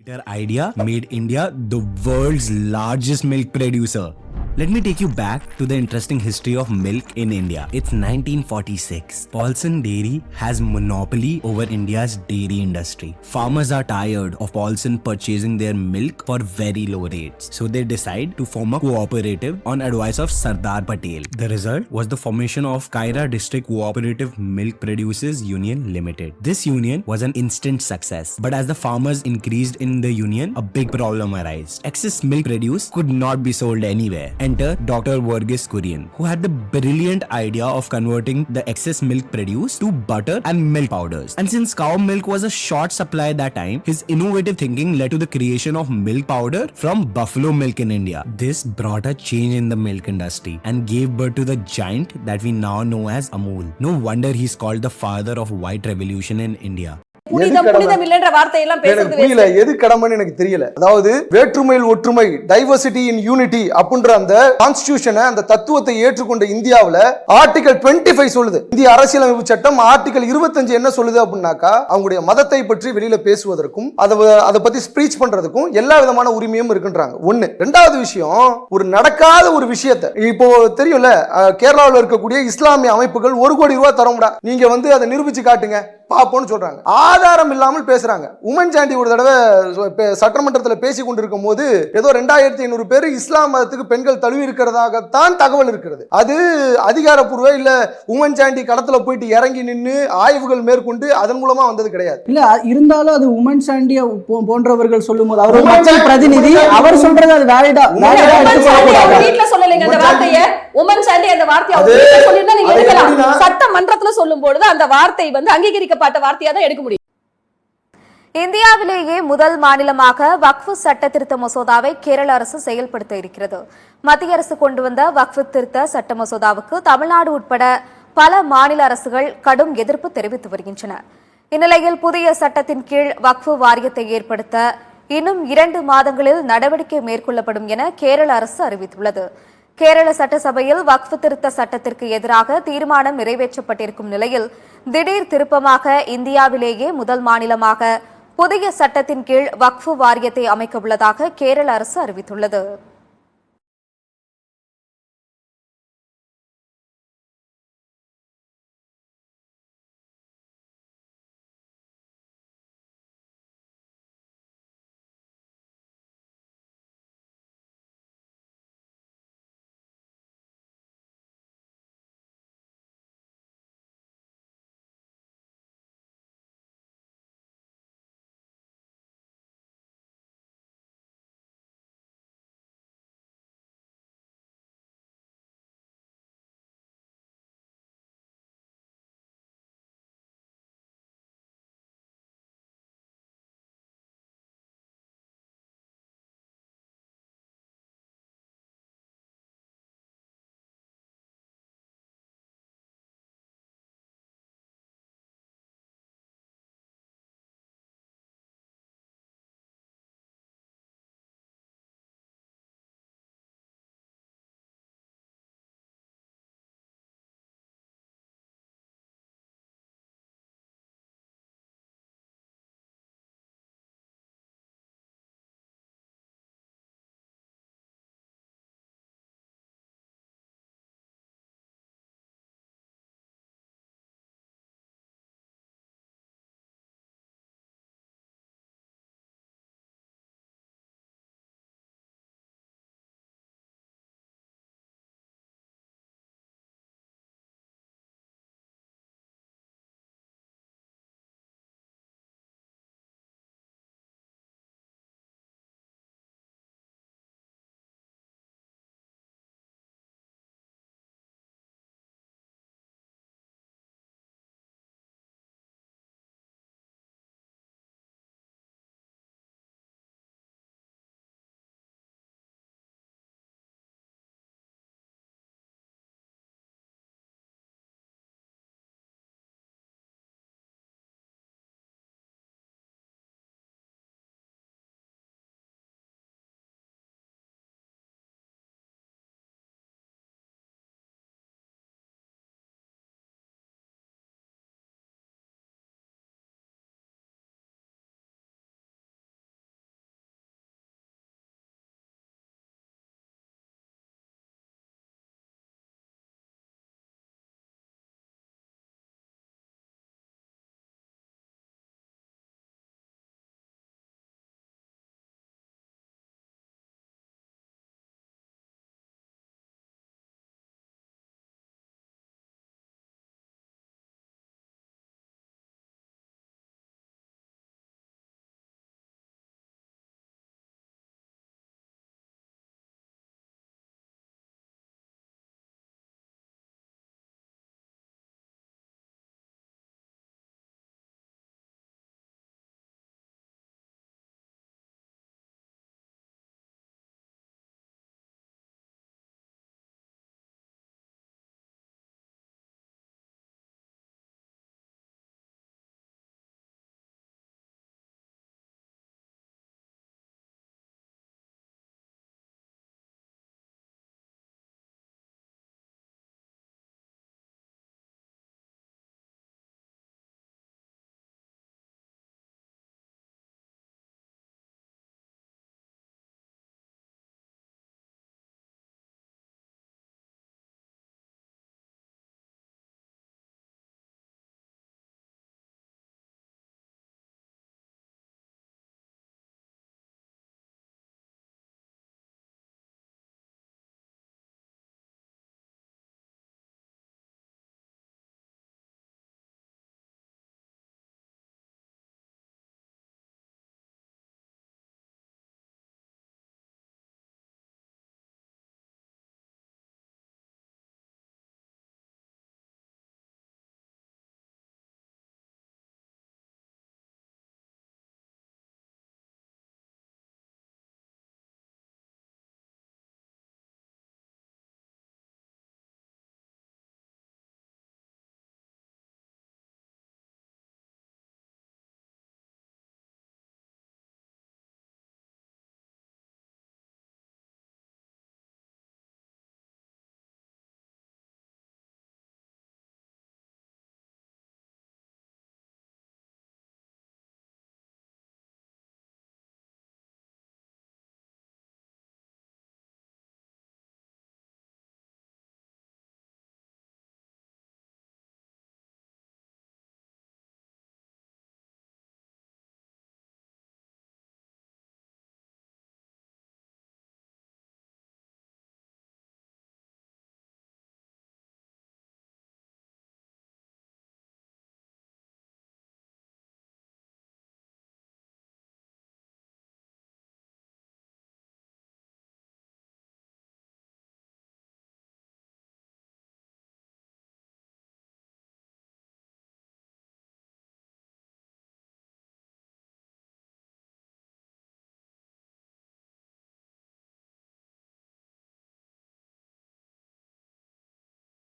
Their idea made India the world's largest milk producer. Let me take you back to the interesting history of milk in India. It's 1946. Paulson Dairy has monopoly over India's dairy industry. Farmers are tired of Paulson purchasing their milk for very low rates. So they decide to form a cooperative on advice of Sardar Patel. The result was the formation of Kaira District Cooperative Milk Producers Union Limited. This union was an instant success. But as the farmers increased in the union, a big problem arose. Excess milk produced could not be sold anywhere. Enter Dr. Verghese Kurian, who had the brilliant idea of converting the excess milk produced to butter and milk powders. And since cow milk was a short supply at that time, his innovative thinking led to the creation of milk powder from buffalo milk in India. This brought a change in the milk industry and gave birth to the giant that we now know as Amul. No wonder he's called the father of white revolution in India. எது கடமைன்னு எனக்கு தெரியல. அதாவது வேற்றுமையில் ஒற்றுமை, diversity in unity அப்படின்ற அந்த கான்ஸ்டிடியூஷனை, அந்த தத்துவத்தை ஏற்றுக்கொண்ட இந்தியாவுல ஆர்டிகல் 25 சொல்லுது. இந்திய அரசியலமைப்பு சட்டம் ஆர்டிகல் 25 என்ன சொல்லுது அப்படின்னாக்கா, அவங்களுடைய மதத்தை பற்றி வெளியில பேசுவதற்கும் அதை பத்தி ஸ்பீச் பண்றதுக்கும் எல்லா விதமான உரிமையும் இருக்குன்றாங்க. ஒண்ணு. ரெண்டாவது விஷயம், ஒரு நடக்காத ஒரு விஷயத்தை இப்போ தெரியும்ல, கேரளாவில் இருக்கக்கூடிய இஸ்லாமிய அமைப்புகள் 1 கோடி ரூபாய் தரோம்டா, நீங்க அதை நிரூபிச்சு காட்டுங்க பாப்போன்னு சொல்றாங்க. ஆதாரம் இல்லாமல் பேசுறாங்க. உமன் சாண்டி ஒரு தடவை சட்டமன்றத்தில் பேசி கொண்டிருக்கும் போது ஏதோ 2500 பேர் இஸ்லாம் மதத்துக்கு பெண்கள் தழுவி இருக்கிறதாகத்தான் தகவல் இருக்கிறது. அது அதிகாரப்பூர்வ இல்ல உமன் சாண்டி களத்துல போயிட்டு இறங்கி நின்று ஆய்வுகள் மேற்கொண்டு அதன் மூலமா வந்தது கிடையாது. இல்ல இருந்தாலும் அது உமன் சாண்டியா போன்றவர்கள் சொல்லும்போது அவர் மக்கள் பிரதிநிதி, அவர் சொல்றது அது வேலிடா வீட்ல சொல்லலைங்க அந்த வார்த்தையை. உமன் சாண்டி அந்த வார்த்தையை அவர் சொல்லிருந்தா நீங்க எடுக்கலாம். சட்டமன்றத்துல சொல்லும் பொழுது அந்த வார்த்தை அங்கீகரிக்கப்பட்ட வார்த்தையா தான் எடுக்க முடியும். இந்தியாவிலேயே முதல் மாநிலமாக வக்ஃப் சட்ட திருத்த மசோதாவை கேரள அரசு செயல்படுத்த இருக்கிறது. மத்திய அரசு கொண்டு வந்த வக்ஃப் திருத்த சட்ட மசோதாவுக்கு தமிழ்நாடு உட்பட பல மாநில அரசுகள் கடும் எதிர்ப்பு தெரிவித்து வருகின்றன. இந்நிலையில் புதிய சட்டத்தின் கீழ் வக்ஃப் வாரியத்தை ஏற்படுத்த இன்னும் 2 மாதங்களில் நடவடிக்கை மேற்கொள்ளப்படும் என கேரள அரசு அறிவித்துள்ளது. கேரள சட்டசபையில் வக்ஃப் திருத்த சட்டத்திற்கு எதிராக தீர்மானம் நிறைவேற்றப்பட்டிருக்கும் நிலையில் திடீர் திருப்பமாக இந்தியாவிலேயே முதல் மாநிலமாக புதிய சட்டத்தின் கீழ் வக்ஃப் வாரியத்தை அமைக்க உள்ளதாக கேரள அரசு அறிவித்துள்ளது.